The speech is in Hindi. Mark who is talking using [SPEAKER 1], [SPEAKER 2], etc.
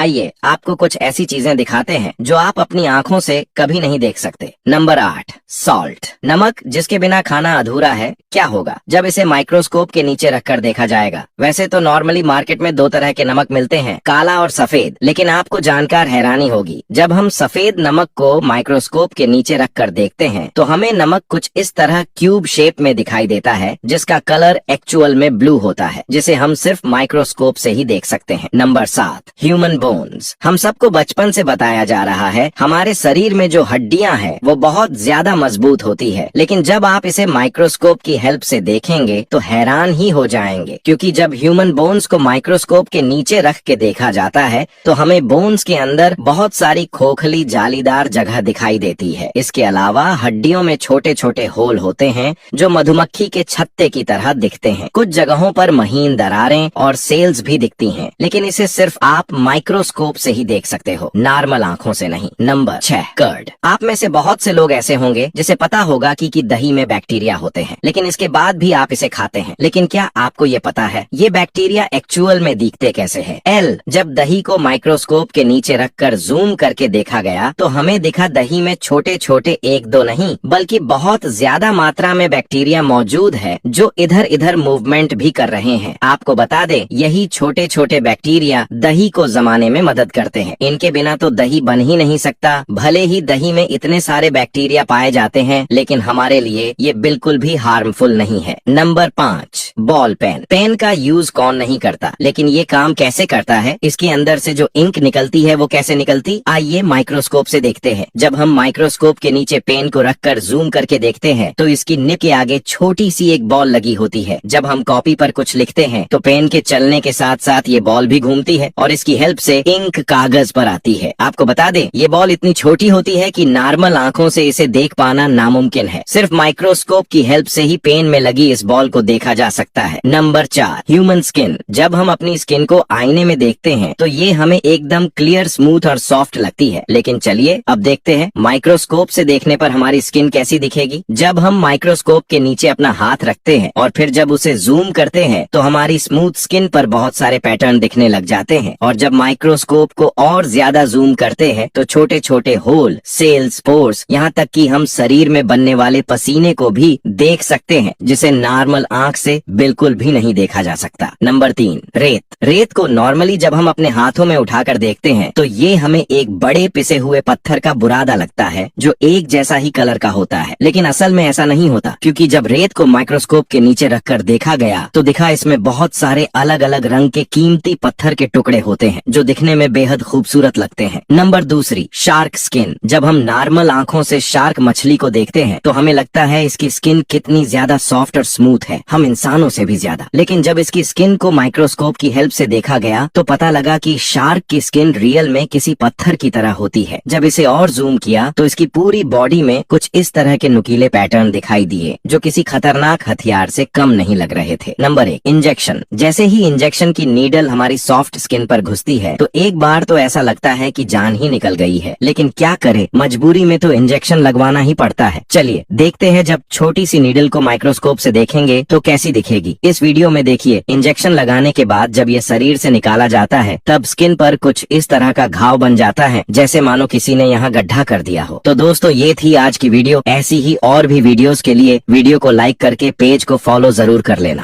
[SPEAKER 1] आइए आपको कुछ ऐसी चीजें दिखाते हैं जो आप अपनी आंखों से कभी नहीं देख सकते। Number 8, salt. नमक जिसके बिना खाना अधूरा है। क्या होगा जब इसे माइक्रोस्कोप के नीचे रखकर देखा जाएगा? वैसे तो नॉर्मली मार्केट में 2 तरह के नमक मिलते हैं, काला और सफेद, लेकिन आपको जानकर हैरानी होगी जब हम सफेद नमक को माइक्रोस्कोप के नीचे रखकर देखते हैं तो हमें नमक कुछ इस तरह क्यूब शेप में दिखाई देता है, जिसका कलर एक्चुअल में ब्लू होता है, जिसे हम सिर्फ माइक्रोस्कोप से ही देख सकते हैं। Number 7, human bones. हम सबको बचपन से बताया जा रहा है हमारे शरीर में जो हड्डियां हैं वो बहुत ज्यादा मजबूत होती है, लेकिन जब आप इसे माइक्रोस्कोप की हेल्प से देखेंगे तो हैरान ही हो जाएंगे, क्योंकि जब ह्यूमन बोन्स को माइक्रोस्कोप के नीचे रख के देखा जाता है तो हमें बोन्स के अंदर बहुत सारी खोखली जालीदार जगह दिखाई देती है। इसके अलावा हड्डियों में छोटे छोटे होल होते हैं जो मधुमक्खी के छत्ते की तरह दिखते हैं। कुछ जगहों पर महीन दरारें और सेल्स भी दिखती हैं, लेकिन इसे सिर्फ आप माइक्रोस्कोप से ही देख सकते हो, नॉर्मल आंखों से नहीं। Number 6, curd. आप में से बहुत से लोग ऐसे होंगे जिसे पता होगा कि दही में बैक्टीरिया होते हैं, लेकिन इसके बाद भी आप इसे खाते हैं। लेकिन क्या आपको ये पता है ये बैक्टीरिया एक्चुअल में दिखते कैसे हैं? जब दही को माइक्रोस्कोप के नीचे रखकर जूम करके देखा गया तो हमें दिखा दही में छोटे छोटे 1-2 नहीं बल्कि बहुत ज्यादा मात्रा में बैक्टीरिया मौजूद है जो इधर इधर मूवमेंट भी कर रहे हैं। आपको बता दें यही छोटे छोटे बैक्टीरिया दही को जमाने में मदद करते हैं। इनके बिना तो दही बन ही नहीं सकता। भले ही दही में इतने सारे बैक्टीरिया पाए जाते हैं, लेकिन हमारे लिए ये बिल्कुल भी हार्मफुल नहीं है। Number 5, ball pen. पेन का यूज कौन नहीं करता, लेकिन ये काम कैसे करता है? इसके अंदर से जो इंक निकलती है वो कैसे निकलती, आइए माइक्रोस्कोप से देखते हैं। जब हम माइक्रोस्कोप के नीचे पेन को रखकर जूम करके देखते हैं तो इसकी निब के आगे छोटी सी एक बॉल लगी होती है। जब हम कॉपी पर कुछ लिखते हैं तो पेन के चलने के साथ साथ ये बॉल भी घूमती है और इसकी हेल्प से इंक कागज पर आती है। आपको बता दें ये बॉल इतनी छोटी होती है कि नॉर्मल आंखों से इसे देख पाना नामुमकिन है। सिर्फ माइक्रोस्कोप की हेल्प से ही पेन में लगी इस बॉल को देखा जा सकता है। Number 4, human skin. जब हम अपनी स्किन को आईने में देखते हैं तो ये हमें एकदम क्लियर, स्मूथ और सॉफ्ट लगती है, लेकिन चलिए अब देखते हैं माइक्रोस्कोप से देखने पर हमारी स्किन कैसी दिखेगी। जब हम माइक्रोस्कोप के नीचे अपना हाथ रखते हैं और फिर जब उसे जूम करते हैं तो हमारी स्मूथ स्किन पर बहुत सारे पैटर्न दिखने लग जाते हैं, और जब माइक्रोस्कोप को और ज्यादा जूम करते हैं तो छोटे छोटे होल, सेल्स, पोर्स, यहाँ तक कि हम शरीर में बनने वाले पसीने को भी देख सकते हैं, जिसे नॉर्मल आंख से बिल्कुल भी नहीं देखा जा सकता। नंबर 3, रेत। रेत को नॉर्मली जब हम अपने हाथों में उठाकर देखते हैं तो ये हमें एक बड़े पिसे हुए पत्थर का बुरादा लगता है जो एक जैसा ही कलर का होता है, लेकिन असल में ऐसा नहीं होता, क्योंकि जब रेत को माइक्रोस्कोप के नीचे रखकर देखा गया तो दिखा इसमें बहुत सारे अलग अलग रंग के कीमती पत्थर के टुकड़े होते हैं जो दिखने में बेहद खूबसूरत लगते हैं। Number 2, shark skin. जब हम नॉर्मल आंखों से शार्क मछली को देखते हैं तो हमें लगता है इसकी स्किन कितनी ज्यादा सॉफ्ट और स्मूथ है, हम इंसानों से भी ज्यादा। लेकिन जब इसकी स्किन को माइक्रोस्कोप की हेल्प से देखा गया तो पता लगा कि शार्क की स्किन रियल में किसी पत्थर की तरह होती है। जब इसे और जूम किया तो इसकी पूरी बॉडी में कुछ इस तरह के नुकीले पैटर्न दिखाई दिए जो किसी खतरनाक हथियार से कम नहीं लग रहे थे। Number 1, injection. जैसे ही इंजेक्शन की नीडल हमारी सॉफ्ट स्किन पर घुसती है तो एक बार तो ऐसा लगता है कि जान ही निकल गई है, लेकिन क्या करे, मजबूरी में तो इंजेक्शन लगवाना ही पड़ता है। चलिए देखते हैं जब छोटी सी नीडल को माइक्रोस्कोप से देखेंगे तो कैसी दिखेगी। इस वीडियो में देखिए इंजेक्शन लगाने के बाद जब ये शरीर से निकाला जाता है तब स्किन पर कुछ इस तरह का घाव बन जाता है जैसे मानो किसी ने यहाँ गड्ढा कर दिया हो। तो दोस्तों ये थी आज की वीडियो। ऐसी ही और भी वीडियोस के लिए वीडियो को लाइक करके पेज को फॉलो जरूर कर लेना।